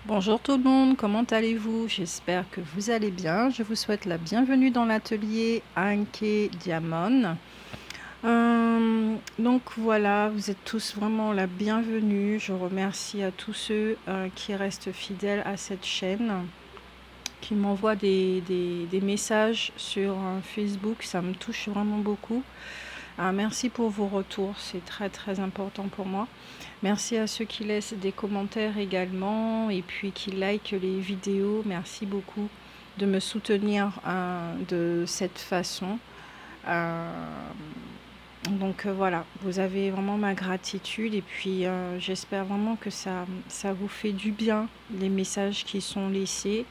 Bonjour tout le monde, comment allez-vous? J'espère que vous allez bien. Je vous souhaite la bienvenue dans l'atelier Anke Diamond. Donc voilà, vous êtes tous vraiment la bienvenue. Je remercie à tous ceux qui restent fidèles à cette chaîne, qui m'envoient des messages sur Facebook. Ça me touche vraiment beaucoup. Merci pour vos retours, c'est très très important pour moi. Merci à ceux qui laissent des commentaires également et puis qui likent les vidéos. Merci beaucoup de me soutenir de cette façon. Donc voilà, vous avez vraiment ma gratitude et puis j'espère vraiment que ça vous fait du bien, les messages qui sont laissés.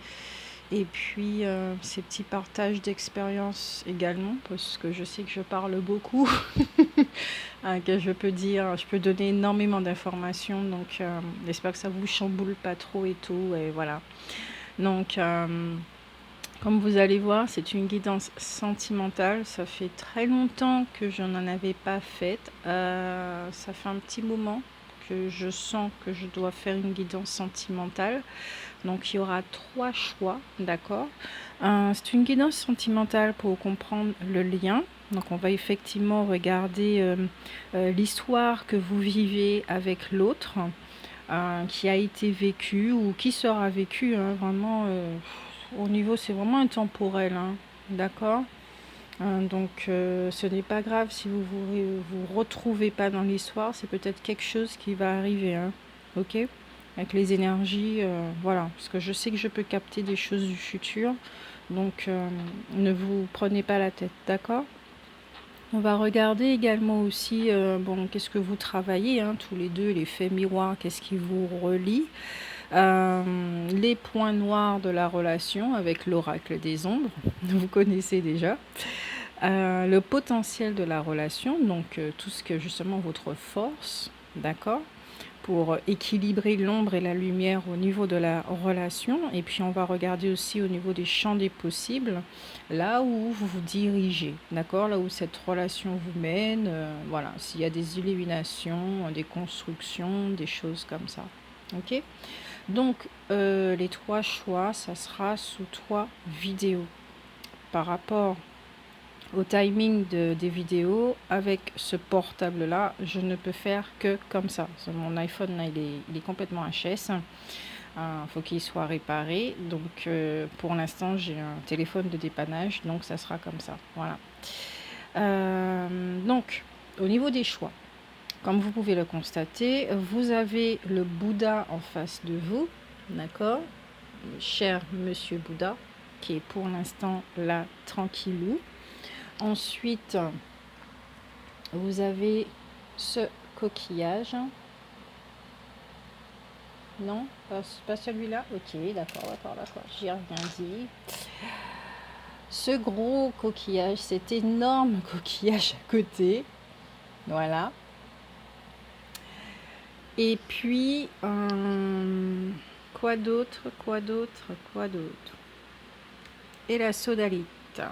Et puis ces petits partages d'expérience également, parce que je sais que je parle beaucoup, que je peux donner énormément d'informations, donc j'espère que ça vous chamboule pas trop et tout, et voilà. Donc comme vous allez voir, c'est une guidance sentimentale, ça fait très longtemps que je n'en avais pas faite, ça fait un petit moment que je sens que je dois faire une guidance sentimentale. Donc il y aura 3 choix, d'accord. C'est une guidance sentimentale pour comprendre le lien. Donc on va effectivement regarder l'histoire que vous vivez avec l'autre, qui a été vécue ou qui sera vécue, vraiment, au niveau, c'est vraiment intemporel, d'accord. Donc ce n'est pas grave si vous retrouvez pas dans l'histoire, c'est peut-être quelque chose qui va arriver, ok, avec les énergies, voilà, parce que je sais que je peux capter des choses du futur, donc ne vous prenez pas la tête, d'accord. On va regarder également aussi, bon, qu'est-ce que vous travaillez, tous les deux, les faits miroirs, qu'est-ce qui vous relie, les points noirs de la relation avec l'oracle des ombres, vous connaissez déjà. Le potentiel de la relation, donc tout ce que justement votre force, d'accord, pour équilibrer l'ombre et la lumière au niveau de la relation. Et puis on va regarder aussi au niveau des champs des possibles, là où vous vous dirigez, d'accord, là où cette relation vous mène, voilà, s'il y a des illuminations, des constructions, des choses comme ça, ok. Donc les 3 choix, ça sera sous 3 vidéos par rapport au timing des vidéos. Avec ce portable là, je ne peux faire que comme ça. Mon iPhone là, il est complètement HS. Faut qu'il soit réparé. Donc pour l'instant, j'ai un téléphone de dépannage, donc ça sera comme ça. Voilà. Donc au niveau des choix, comme vous pouvez le constater, vous avez le Bouddha en face de vous, d'accord, cher monsieur Bouddha, qui est pour l'instant là tranquillou. Ensuite, vous avez ce coquillage. Non, pas celui-là. Ok, d'accord, j'ai rien dit. Ce gros coquillage, cet énorme coquillage à côté. Voilà. Et puis, quoi d'autre. Et la sodalite.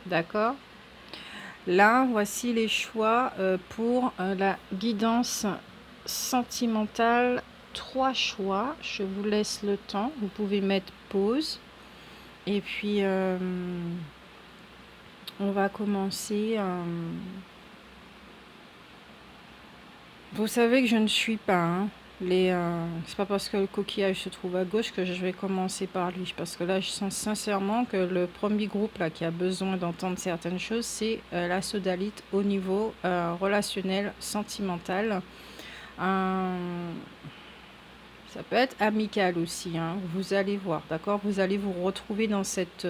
D'accord. Là, voici les choix pour la guidance sentimentale. 3 choix. Je vous laisse le temps. Vous pouvez mettre pause. Et puis, on va commencer. Vous savez que je ne suis pas. C'est pas parce que le coquillage se trouve à gauche que je vais commencer par lui. Parce que là, je sens sincèrement que le premier groupe là, qui a besoin d'entendre certaines choses, c'est la sodalite au niveau relationnel, sentimental. Ça peut être amical aussi. Vous allez voir, d'accord. Vous allez vous retrouver dans cette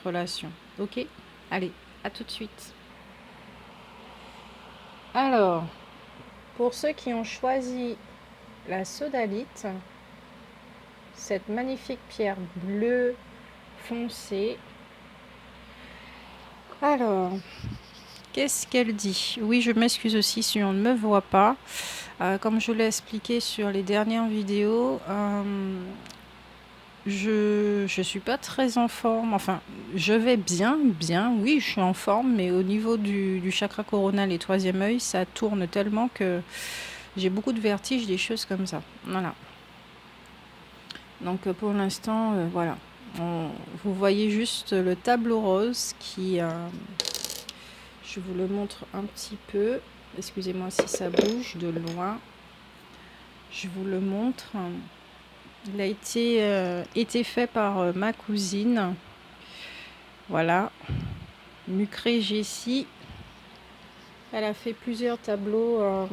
relation. Ok. Allez, à tout de suite. Alors, pour ceux qui ont choisi la sodalite, cette magnifique pierre bleue foncée. Alors, qu'est-ce qu'elle dit? Oui, je m'excuse aussi si on ne me voit pas. Comme je l'ai expliqué sur les dernières vidéos, je suis pas très en forme. Enfin, je vais bien, oui, je suis en forme, mais au niveau du chakra coronal et 3e œil, ça tourne tellement que j'ai beaucoup de vertiges, des choses comme ça. Voilà. Donc pour l'instant, voilà. Vous voyez juste le tableau rose qui... je vous le montre un petit peu. Excusez-moi si ça bouge de loin. Je vous le montre. Il a été fait par ma cousine. Voilà. Mucré Jessie. Elle a fait plusieurs tableaux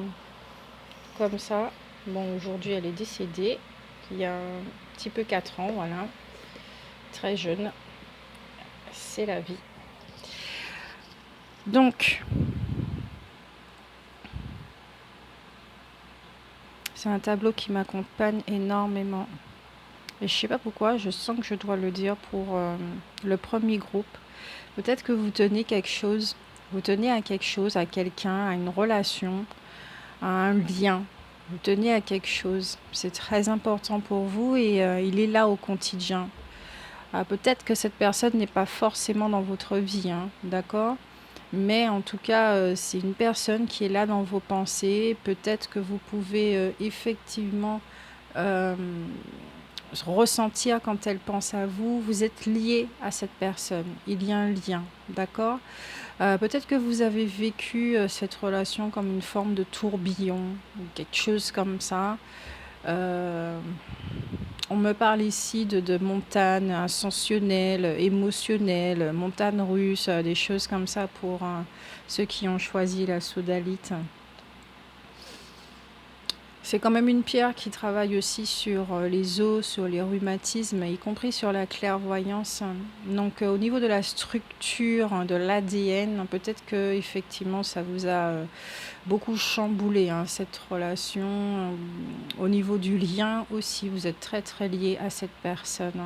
comme ça. Bon, aujourd'hui, elle est décédée. Il y a un petit peu 4 ans, voilà. Très jeune. C'est la vie. Donc, c'est un tableau qui m'accompagne énormément. Et je sais pas pourquoi, je sens que je dois le dire pour le premier groupe. Peut-être que vous tenez quelque chose, vous tenez à quelque chose, à quelqu'un, à une relation, à un lien. Vous tenez à quelque chose. C'est très important pour vous et il est là au quotidien. Peut-être que cette personne n'est pas forcément dans votre vie, hein, d'accord? Mais en tout cas, c'est une personne qui est là dans vos pensées. Peut-être que vous pouvez effectivement euh, ressentir quand elle pense à vous. Vous êtes lié à cette personne. Il y a un lien, d'accord? Peut-être que vous avez vécu cette relation comme une forme de tourbillon, ou quelque chose comme ça. Euh, on me parle ici de montagnes ascensionnelles, émotionnelles, montagnes russes, des choses comme ça pour ceux qui ont choisi la sodalite. C'est quand même une pierre qui travaille aussi sur les os, sur les rhumatismes, y compris sur la clairvoyance. Donc au niveau de la structure, de l'ADN, peut-être que effectivement ça vous a beaucoup chamboulé, hein, cette relation. Au niveau du lien aussi, vous êtes très très lié à cette personne.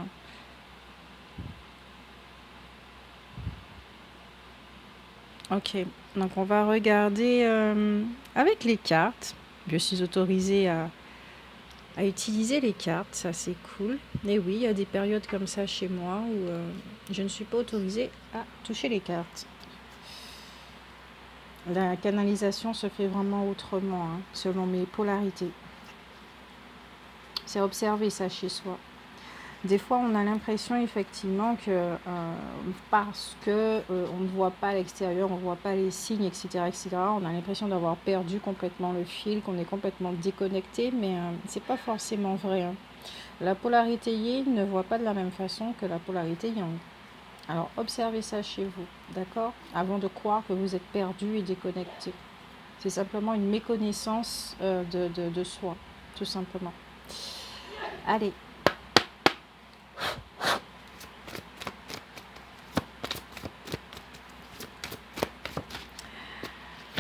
Ok, donc on va regarder avec les cartes. Je suis autorisée à utiliser les cartes, ça c'est cool. Et oui, il y a des périodes comme ça chez moi où je ne suis pas autorisée à toucher les cartes. La canalisation se fait vraiment autrement, hein, selon mes polarités. C'est observer ça chez soi. Des fois, on a l'impression effectivement que parce que on ne voit pas l'extérieur, on ne voit pas les signes, etc., on a l'impression d'avoir perdu complètement le fil, qu'on est complètement déconnecté, mais c'est pas forcément vrai, hein. La polarité yin ne voit pas de la même façon que la polarité yang. Alors observez ça chez vous, d'accord? Avant de croire que vous êtes perdu et déconnecté. C'est simplement une méconnaissance de soi, tout simplement. Allez.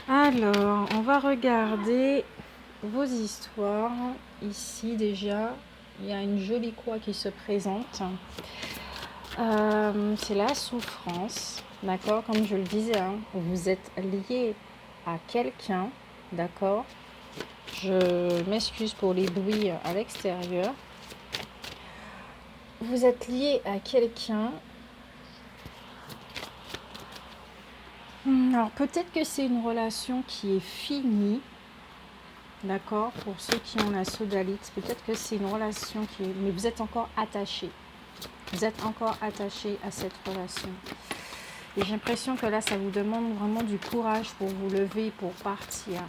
Alors, on va regarder vos histoires. Ici déjà, il y a une jolie croix qui se présente. C'est la souffrance, d'accord? Comme je le disais, hein, vous êtes lié à quelqu'un, d'accord? Je m'excuse pour les bruits à l'extérieur. Vous êtes lié à quelqu'un. Alors peut-être que c'est une relation qui est finie, d'accord? Pour ceux qui ont la sodalite, peut-être que c'est une relation qui est... Mais vous êtes encore attaché. Vous êtes encore attaché à cette relation. Et j'ai l'impression que là, ça vous demande vraiment du courage pour vous lever, pour partir.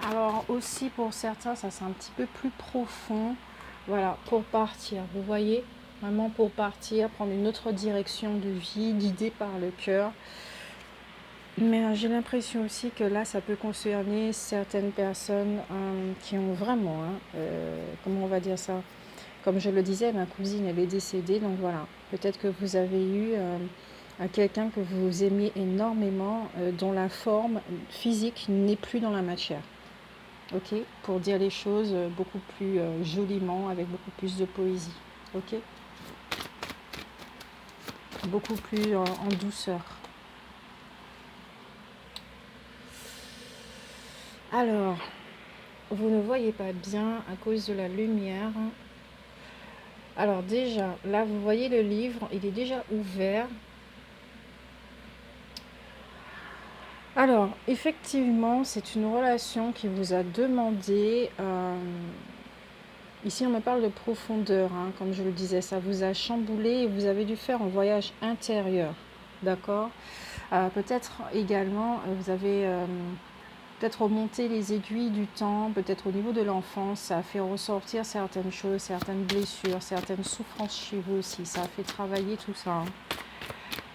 Alors aussi pour certains, ça c'est un petit peu plus profond. Voilà, pour partir, vous voyez, vraiment pour partir, prendre une autre direction de vie, guidée par le cœur. Mais j'ai l'impression aussi que là, ça peut concerner certaines personnes qui ont vraiment, comment on va dire ça? Comme je le disais, ma cousine, elle est décédée, donc voilà. Peut-être que vous avez eu quelqu'un que vous aimiez énormément, dont la forme physique n'est plus dans la matière. Ok, pour dire les choses beaucoup plus joliment, avec beaucoup plus de poésie. Ok, beaucoup plus en douceur. Alors, vous ne voyez pas bien à cause de la lumière. Alors déjà, là, vous voyez le livre, il est déjà ouvert. Alors, effectivement, c'est une relation qui vous a demandé, ici on me parle de profondeur, hein, comme je le disais, ça vous a chamboulé et vous avez dû faire un voyage intérieur, d'accord? Peut-être également, vous avez peut-être remonté les aiguilles du temps, peut-être au niveau de l'enfance, ça a fait ressortir certaines choses, certaines blessures, certaines souffrances chez vous aussi, ça a fait travailler tout ça, hein.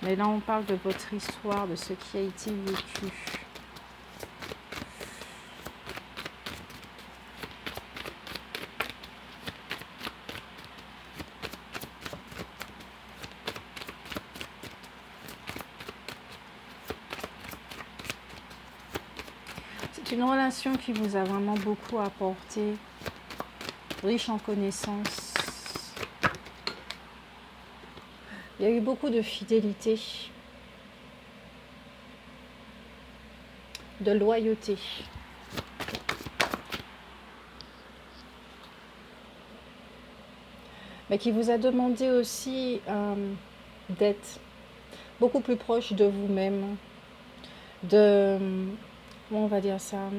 Mais là, on parle de votre histoire, de ce qui a été vécu. C'est une relation qui vous a vraiment beaucoup apporté, riche en connaissances. Il y a eu beaucoup de fidélité, de loyauté. Mais qui vous a demandé aussi d'être beaucoup plus proche de vous-même, de, comment on va dire ça,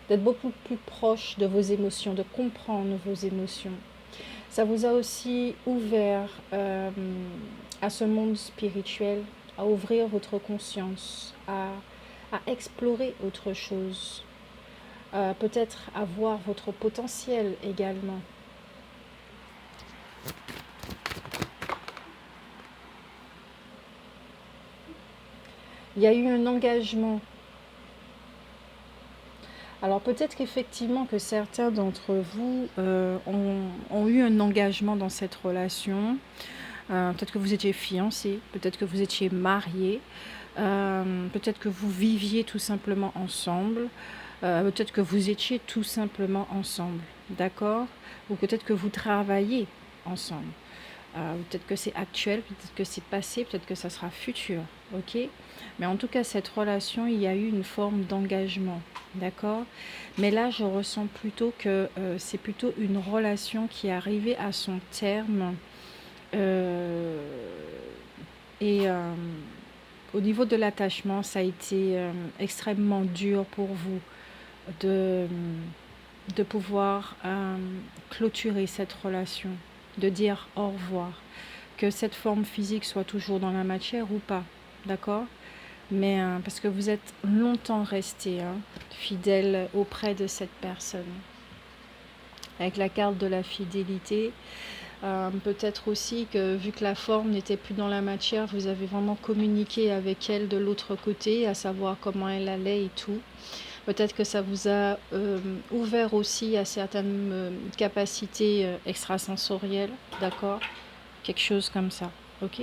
d'être beaucoup plus proche de vos émotions, de comprendre vos émotions. Ça vous a aussi ouvert à ce monde spirituel, à ouvrir votre conscience, à explorer autre chose, peut-être à voir votre potentiel également. Il y a eu un engagement. Alors peut-être qu'effectivement que certains d'entre vous ont eu un engagement dans cette relation. Peut-être que vous étiez fiancés, peut-être que vous étiez mariés, peut-être que vous viviez tout simplement ensemble, peut-être que vous étiez tout simplement ensemble, d'accord? Ou peut-être que vous travaillez ensemble. Peut-être que c'est actuel, peut-être que c'est passé, peut-être que ça sera futur, ok? Mais en tout cas, cette relation, il y a eu une forme d'engagement, d'accord? Mais là, je ressens plutôt que c'est plutôt une relation qui est arrivée à son terme. Et au niveau de l'attachement, ça a été extrêmement dur pour vous de, de pouvoir clôturer cette relation, de dire au revoir, que cette forme physique soit toujours dans la matière ou pas, d'accord? Mais parce que vous êtes longtemps resté fidèle auprès de cette personne. Avec la carte de la fidélité, peut-être aussi que vu que la forme n'était plus dans la matière, vous avez vraiment communiqué avec elle de l'autre côté, à savoir comment elle allait et tout. Peut-être que ça vous a ouvert aussi à certaines capacités extrasensorielles, d'accord? Quelque chose comme ça, ok?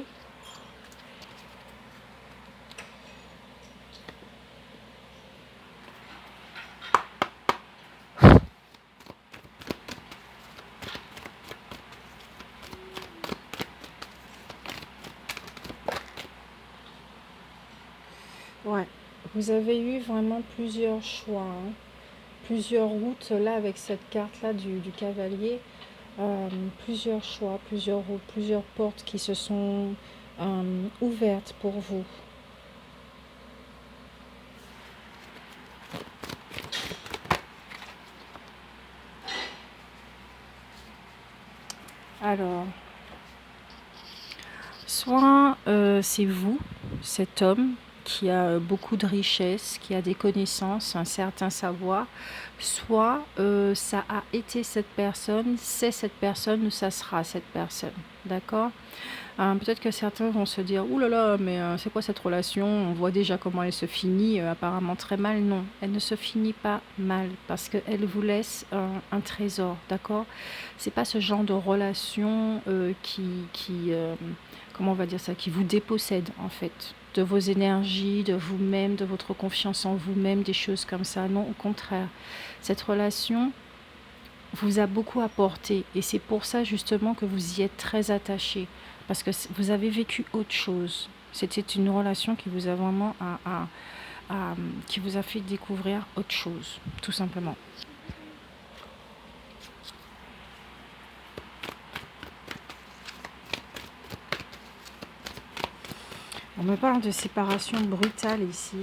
Ouais, vous avez eu vraiment plusieurs choix, hein. Plusieurs routes là avec cette carte là du cavalier. Plusieurs choix, plusieurs routes, plusieurs portes qui se sont ouvertes pour vous. Alors, soit c'est vous, cet homme, qui a beaucoup de richesses, qui a des connaissances, un certain savoir, soit ça a été cette personne, c'est cette personne ou ça sera cette personne. D'accord? Peut-être que certains vont se dire, ouh là là, mais c'est quoi cette relation? On voit déjà comment elle se finit, apparemment très mal. Non, elle ne se finit pas mal parce qu'elle vous laisse un trésor, d'accord? C'est pas ce genre de relation comment on va dire ça, qui vous dépossède en fait de vos énergies, de vous-même, de votre confiance en vous-même, des choses comme ça. Non, au contraire, cette relation vous a beaucoup apporté et c'est pour ça justement que vous y êtes très attaché parce que vous avez vécu autre chose. C'était une relation qui vous a vraiment qui vous a fait découvrir autre chose, tout simplement. On me parle de séparation brutale ici.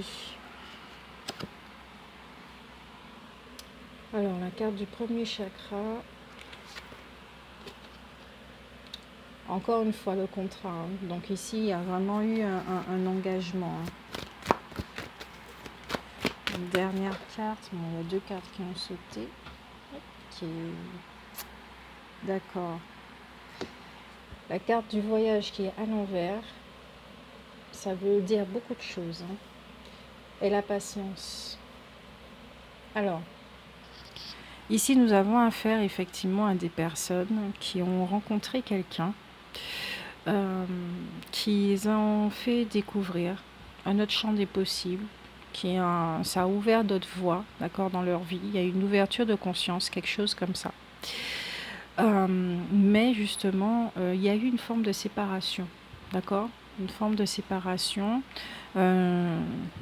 Alors, la carte du premier chakra, encore une fois le contrat, hein. Donc ici, il y a vraiment eu un engagement, hein. Une dernière carte, bon, il y a deux cartes qui ont sauté. Qui... D'accord. La carte du voyage qui est à l'envers, ça veut dire beaucoup de choses, hein. Et la patience. Alors, ici, nous avons affaire effectivement à des personnes qui ont rencontré quelqu'un, qui les ont fait découvrir un autre champ des possibles, ça a ouvert d'autres voies, d'accord, dans leur vie. Il y a une ouverture de conscience, quelque chose comme ça. Mais justement, il y a eu une forme de séparation, d'accord, une forme de séparation.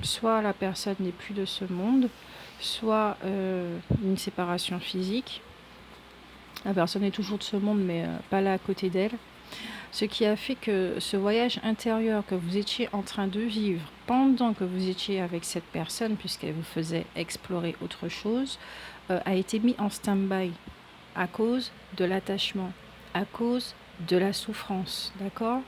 Soit la personne n'est plus de ce monde, soit une séparation physique. La personne est toujours de ce monde, mais pas là à côté d'elle. Ce qui a fait que ce voyage intérieur que vous étiez en train de vivre pendant que vous étiez avec cette personne, puisqu'elle vous faisait explorer autre chose, a été mis en stand-by à cause de l'attachement, à cause de la souffrance, d'accord ?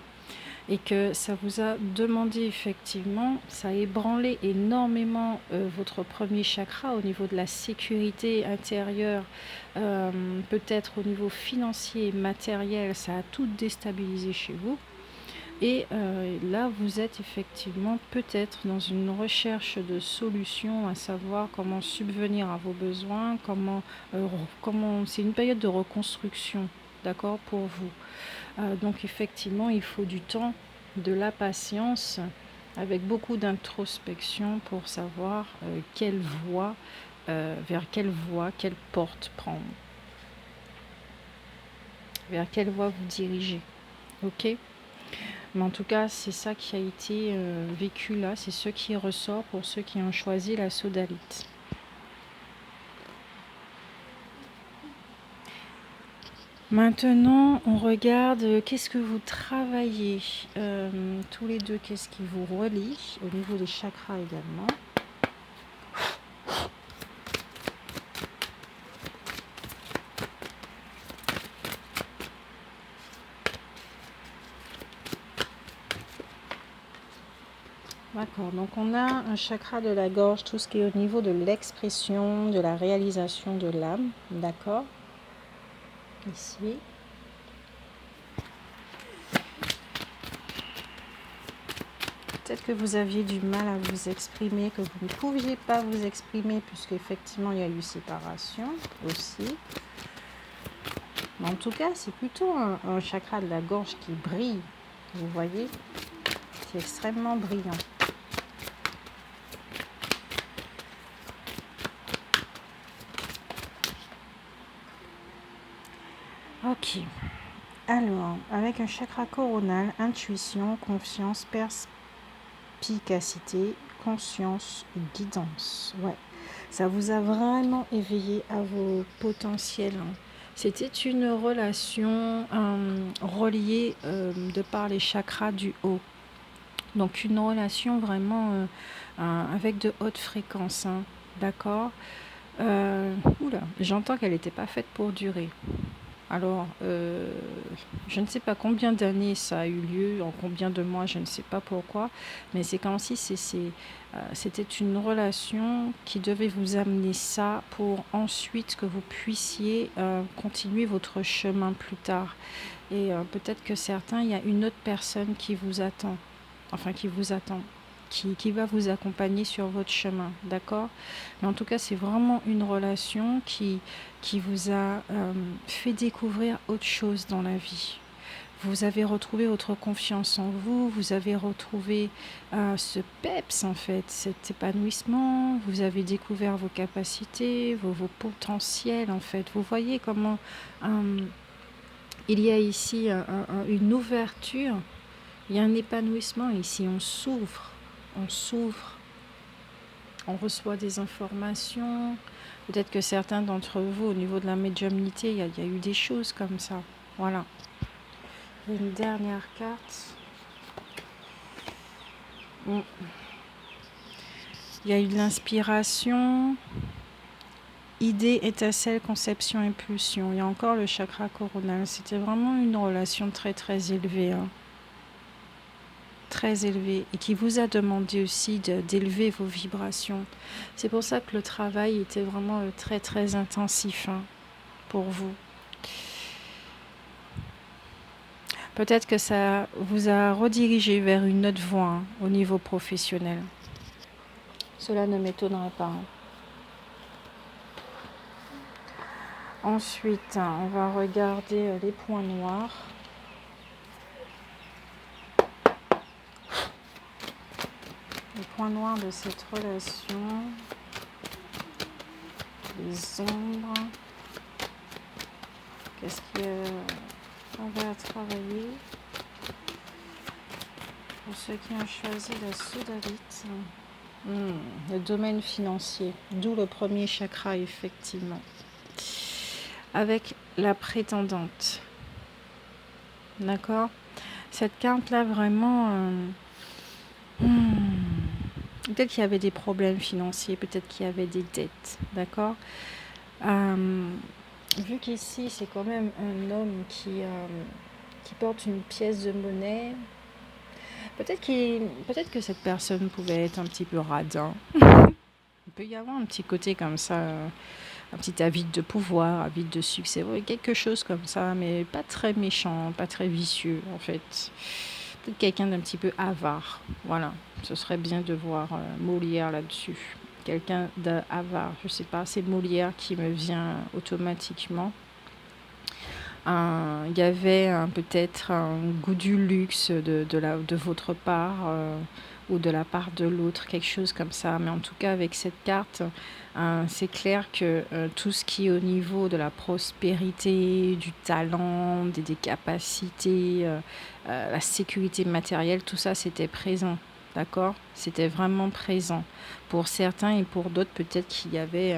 Et que ça vous a demandé effectivement, ça a ébranlé énormément votre premier chakra au niveau de la sécurité intérieure, peut-être au niveau financier, matériel, ça a tout déstabilisé chez vous. Et là, vous êtes effectivement peut-être dans une recherche de solutions, à savoir comment subvenir à vos besoins, comment c'est une période de reconstruction, d'accord, pour vous. Donc effectivement, il faut du temps, de la patience, avec beaucoup d'introspection pour savoir vers quelle voie, quelle porte prendre, vers quelle voie vous diriger. Ok ? Mais en tout cas, c'est ça qui a été vécu là, c'est ce qui ressort pour ceux qui ont choisi la sodalite. Maintenant, on regarde qu'est-ce que vous travaillez tous les deux, qu'est-ce qui vous relie au niveau des chakras également. D'accord, donc on a un chakra de la gorge, tout ce qui est au niveau de l'expression, de la réalisation de l'âme, d'accord, ici. Peut-être que vous aviez du mal à vous exprimer, que vous ne pouviez pas vous exprimer, puisque effectivement il y a eu séparation aussi. Mais en tout cas, c'est plutôt un chakra de la gorge qui brille, vous voyez, c'est extrêmement brillant. Ok, alors, avec un chakra coronal, intuition, confiance, perspicacité, conscience, guidance. Ouais, ça vous a vraiment éveillé à vos potentiels. C'était une relation reliée de par les chakras du haut. Donc une relation vraiment avec de hautes fréquences, hein, d'accord. Oula, j'entends qu'elle n'était pas faite pour durer. Alors, je ne sais pas combien d'années ça a eu lieu, en combien de mois, je ne sais pas pourquoi, mais c'est comme si c'était une relation qui devait vous amener ça pour ensuite que vous puissiez continuer votre chemin plus tard. Et peut-être que certains, il y a une autre personne qui vous attend, qui va vous accompagner sur votre chemin, d'accord? Mais en tout cas, c'est vraiment une relation qui vous a fait découvrir autre chose dans la vie. Vous avez retrouvé votre confiance en vous, vous avez retrouvé ce peps en fait, cet épanouissement, vous avez découvert vos capacités, vos potentiels en fait. Vous voyez comment il y a ici une ouverture, il y a un épanouissement ici, on s'ouvre, on reçoit des informations. Peut-être que certains d'entre vous, au niveau de la médiumnité, il y a eu des choses comme ça. Voilà. Une dernière carte. Il y a eu de l'inspiration. idée, étincelle, conception, impulsion. Il y a encore le chakra coronal. C'était vraiment une relation très très élevée, hein, très élevée, et qui vous a demandé aussi d'élever vos vibrations. C'est pour ça que le travail était vraiment très très intensif, hein, pour vous. Peut-être que ça vous a redirigé vers une autre voie, hein, au niveau professionnel. Cela ne m'étonnerait pas, hein. Ensuite, on va regarder les points noirs. Les points noirs de cette relation, les ombres. Qu'est-ce qu'on va travailler pour ceux qui ont choisi la sodalite? Le domaine financier, d'où le premier chakra, effectivement. Avec la prétendante. D'accord? Cette carte-là, vraiment... peut-être qu'il y avait des problèmes financiers, peut-être qu'il y avait des dettes. D'accord? Vu qu'ici, c'est quand même un homme qui porte une pièce de monnaie, peut-être que cette personne pouvait être un petit peu radin. Il peut y avoir un petit côté comme ça, un petit avide de pouvoir, avide de succès, ouais, quelque chose comme ça, mais pas très méchant, pas très vicieux en fait. Peut-être quelqu'un d'un petit peu avare. Voilà, ce serait bien de voir Molière là-dessus. Quelqu'un d'avare, je sais pas, c'est Molière qui me vient automatiquement. Il y avait peut-être un goût du luxe de votre part ou de la part de l'autre, quelque chose comme ça. Mais en tout cas, avec cette carte, c'est clair que tout ce qui est au niveau de la prospérité, du talent, des capacités, la sécurité matérielle, tout ça, c'était présent. D'accord? C'était vraiment présent. Pour certains et pour d'autres, peut-être qu'il y avait...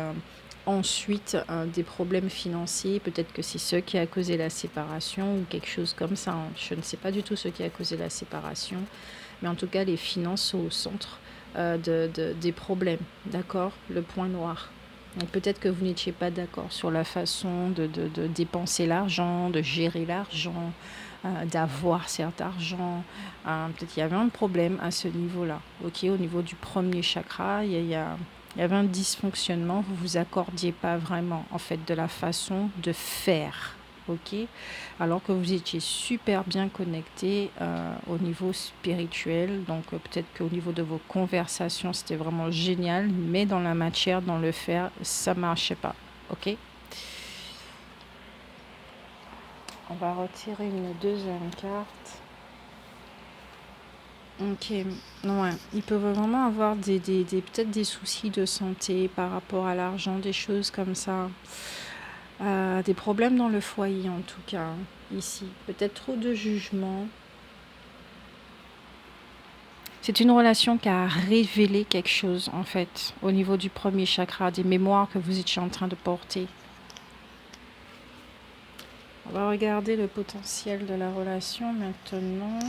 ensuite, des problèmes financiers, peut-être que c'est ce qui a causé la séparation ou quelque chose comme ça, hein. Je ne sais pas du tout ce qui a causé la séparation, mais en tout cas, les finances sont au centre des problèmes, d'accord? Le point noir. Donc peut-être que vous n'étiez pas d'accord sur la façon de dépenser l'argent, de gérer l'argent, d'avoir cet argent. Peut-être qu'il y avait un problème à ce niveau-là. Ok, au niveau du premier chakra, il y avait un dysfonctionnement, vous vous accordiez pas vraiment en fait de la façon de faire, ok, alors que vous étiez super bien connecté au niveau spirituel, donc peut-être qu'au niveau de vos conversations c'était vraiment génial, mais dans la matière, dans le faire, ça marchait pas, ok. On va retirer une deuxième carte. Ok, ouais. Ils peuvent vraiment avoir peut-être des soucis de santé par rapport à l'argent, des choses comme ça. Des problèmes dans le foyer en tout cas, ici. Peut-être trop de jugement. C'est une relation qui a révélé quelque chose en fait, au niveau du premier chakra, des mémoires que vous étiez en train de porter. On va regarder le potentiel de la relation maintenant.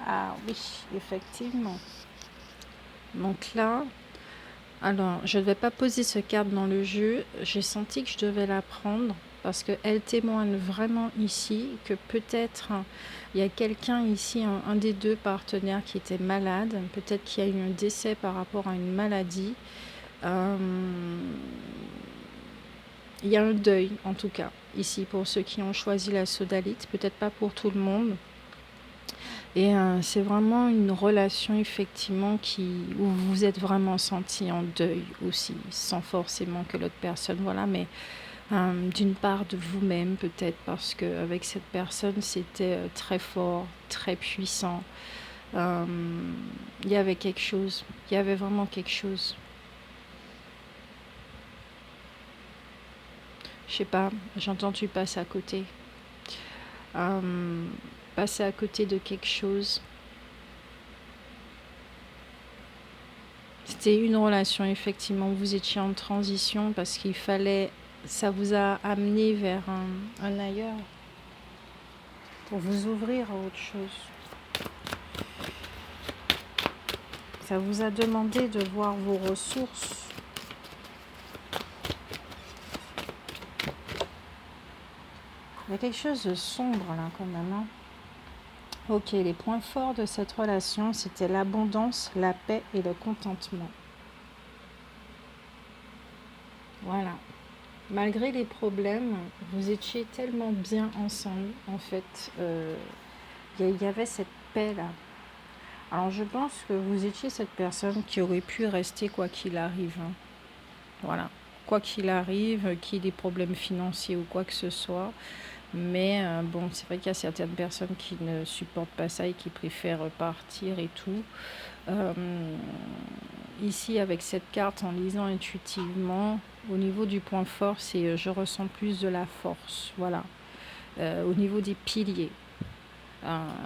Ah oui, effectivement. Donc là, alors je ne vais pas poser ce carte dans le jeu. J'ai senti que je devais la prendre parce qu'elle témoigne vraiment ici que peut-être il y a quelqu'un ici, un des deux partenaires qui était malade. Peut-être qu'il y a eu un décès par rapport à une maladie. Euh, il y a un deuil en tout cas ici pour ceux qui ont choisi la sodalite. Peut-être pas pour tout le monde. Et c'est vraiment une relation effectivement où vous vous êtes vraiment senti en deuil aussi, sans forcément que l'autre personne, voilà, mais d'une part de vous-même peut-être, parce qu'avec cette personne, c'était très fort, très puissant. Euh, il y avait quelque chose, il y avait vraiment quelque chose. Je sais pas, j'entends tu passes à côté. Euh, Passer à côté de quelque chose. C'était une relation, effectivement. Vous étiez en transition parce qu'il fallait... Ça vous a amené vers un ailleurs pour vous ouvrir à autre chose. Ça vous a demandé de voir vos ressources. Il y a quelque chose de sombre là quand même. Hein. Ok, les points forts de cette relation, c'était l'abondance, la paix et le contentement. Voilà. Malgré les problèmes, vous étiez tellement bien ensemble, en fait. Il y avait cette paix-là. Alors, je pense que vous étiez cette personne qui aurait pu rester quoi qu'il arrive. Hein. Voilà. Quoi qu'il arrive, qu'il y ait des problèmes financiers ou quoi que ce soit. Mais bon, c'est vrai qu'il y a certaines personnes qui ne supportent pas ça et qui préfèrent partir et tout. Ici, avec cette carte, en lisant intuitivement, au niveau du point fort, c'est je ressens plus de la force. Voilà. Au niveau des piliers.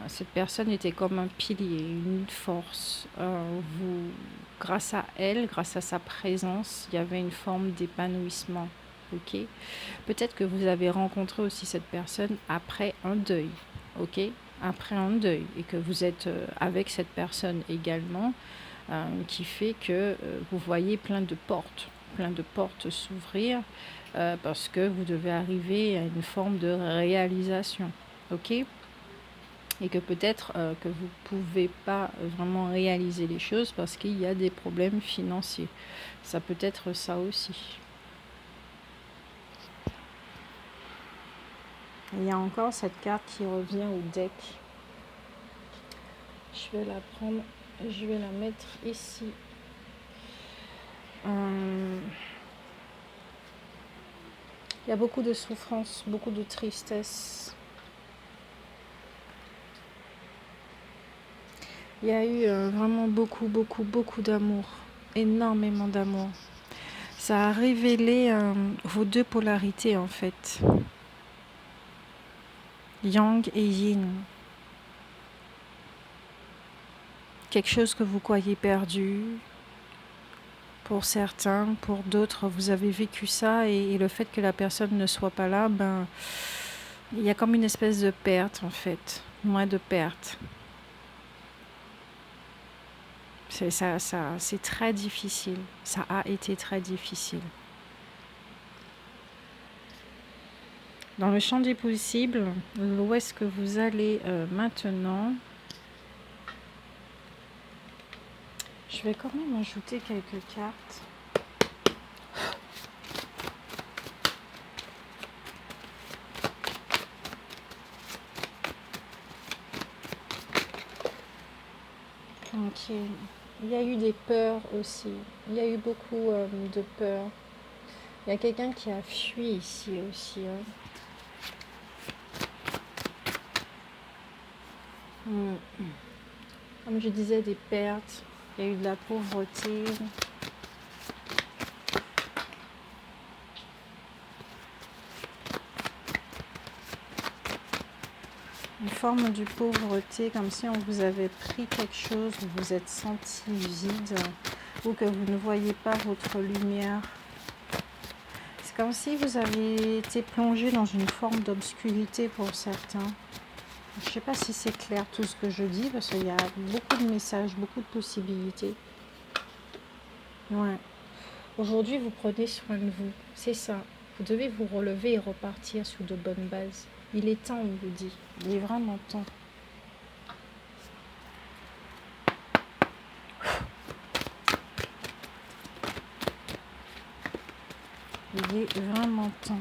Cette personne était comme un pilier, une force. Grâce à elle, grâce à sa présence, il y avait une forme d'épanouissement. Ok. Peut-être que vous avez rencontré aussi cette personne après un deuil. Ok. Après un deuil et que vous êtes avec cette personne également, qui fait que vous voyez plein de portes s'ouvrir parce que vous devez arriver à une forme de réalisation. Ok. Et que peut-être que vous ne pouvez pas vraiment réaliser les choses parce qu'il y a des problèmes financiers. Ça peut être ça aussi. Il y a encore cette carte qui revient au deck. Je vais la prendre, je vais la mettre ici. Il y a beaucoup de souffrance, beaucoup de tristesse. Il y a eu vraiment beaucoup d'amour, énormément d'amour. Ça a révélé vos deux polarités en fait. Yang et Yin. Quelque chose que vous croyez perdu. Pour certains, pour d'autres, vous avez vécu ça et le fait que la personne ne soit pas là, il y a comme une espèce de perte en fait, moins de perte. C'est très difficile, ça a été très difficile. Dans le champ des possibles, où est-ce que vous allez maintenant? Je vais quand même ajouter quelques cartes. Ok. Il y a eu des peurs aussi. Il y a eu beaucoup de peurs. Il y a quelqu'un qui a fui ici aussi. Hein. Comme je disais, des pertes. Il y a eu de la pauvreté. Une forme de pauvreté, comme si on vous avait pris quelque chose, vous vous êtes senti vide ou que vous ne voyez pas votre lumière. C'est comme si vous avez été plongé dans une forme d'obscurité pour certains. Je ne sais pas si c'est clair tout ce que je dis parce qu'il y a beaucoup de messages, beaucoup de possibilités. Ouais. Aujourd'hui, vous prenez soin de vous. C'est ça. Vous devez vous relever et repartir sur de bonnes bases. Il est temps, on vous dit. Il est vraiment temps. Il est vraiment temps.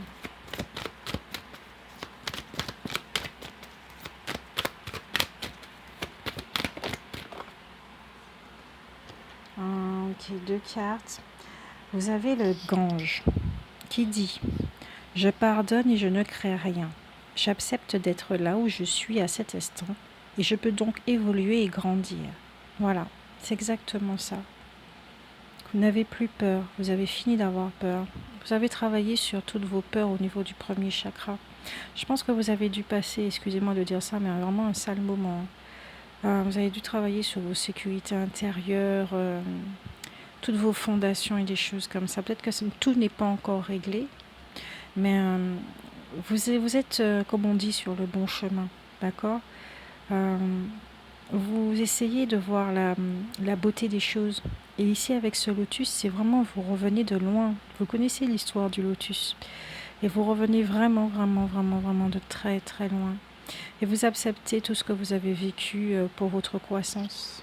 Ok, 2 cartes. Vous avez le Gange qui dit « Je pardonne et je ne crée rien. J'accepte d'être là où je suis à cet instant et je peux donc évoluer et grandir. » Voilà, c'est exactement ça. Vous n'avez plus peur, vous avez fini d'avoir peur. Vous avez travaillé sur toutes vos peurs au niveau du premier chakra. Je pense que vous avez dû passer, excusez-moi de dire ça, mais vraiment un sale moment. Vous avez dû travailler sur vos sécurités intérieures, toutes vos fondations et des choses comme ça. Peut-être que tout n'est pas encore réglé, mais vous êtes, comme on dit, sur le bon chemin, d'accord. Euh, Vous essayez de voir la beauté des choses. Et ici, avec ce lotus, c'est vraiment, vous revenez de loin. Vous connaissez l'histoire du lotus. Et vous revenez vraiment, vraiment, vraiment, vraiment de très, très loin. Et vous acceptez tout ce que vous avez vécu pour votre croissance.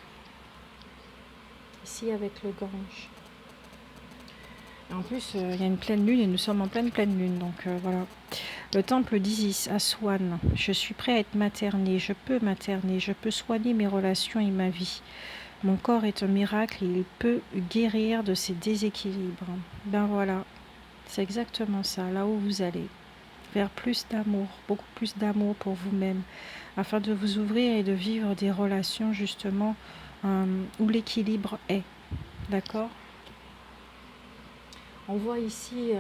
Ici, avec le Gange. Et en plus, il y a une pleine lune et nous sommes en pleine lune. Donc voilà. Le temple d'Isis à Swan. Je suis prêt à être materné. Je peux materner. Je peux soigner mes relations et ma vie. Mon corps est un miracle et il peut guérir de ses déséquilibres. Ben voilà. C'est exactement ça, là où vous allez. Vers plus d'amour, beaucoup plus d'amour pour vous-même, afin de vous ouvrir et de vivre des relations justement où l'équilibre est. D'accord. On voit ici,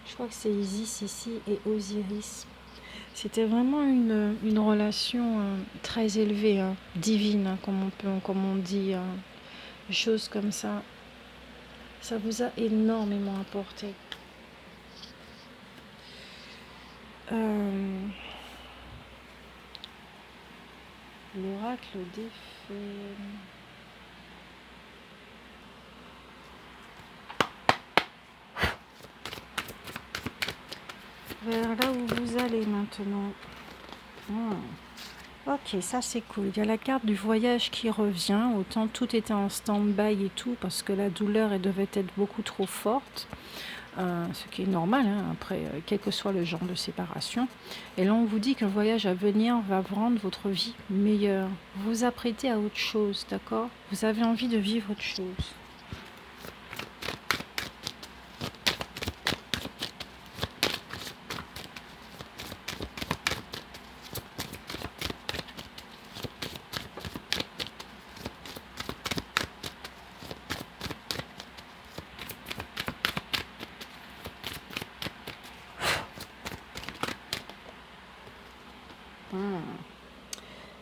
je crois que c'est Isis ici et Osiris. C'était vraiment une relation très élevée, hein, divine, hein, comme on dit, des choses comme ça. Ça vous a énormément apporté. L'oracle des fées. Vers là où vous allez maintenant. Ok, ça c'est cool. Il y a la carte du voyage qui revient. Autant tout était en stand-by et tout parce que la douleur elle devait être beaucoup trop forte. Ce qui est normal, hein, après, quel que soit le genre de séparation. Et là, on vous dit qu'un voyage à venir va rendre votre vie meilleure. Vous vous apprêtez à autre chose, d'accord. Vous avez envie de vivre autre chose.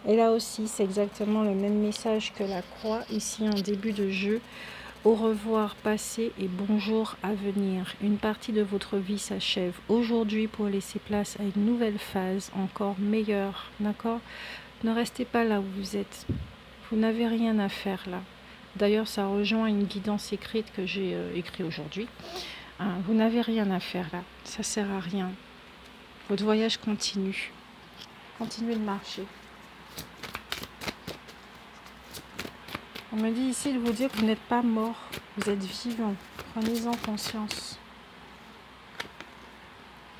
Et là aussi, c'est exactement le même message que la croix, ici en début de jeu. Au revoir passé et bonjour à venir. Une partie de votre vie s'achève aujourd'hui pour laisser place à une nouvelle phase encore meilleure. D'accord? Ne restez pas là où vous êtes. Vous n'avez rien à faire là. D'ailleurs, ça rejoint une guidance écrite que j'ai écrite aujourd'hui. Vous n'avez rien à faire là. Ça sert à rien. Votre voyage continue. Continuez de marcher. On me dit ici de vous dire que vous n'êtes pas mort. Vous êtes vivant. Prenez-en conscience.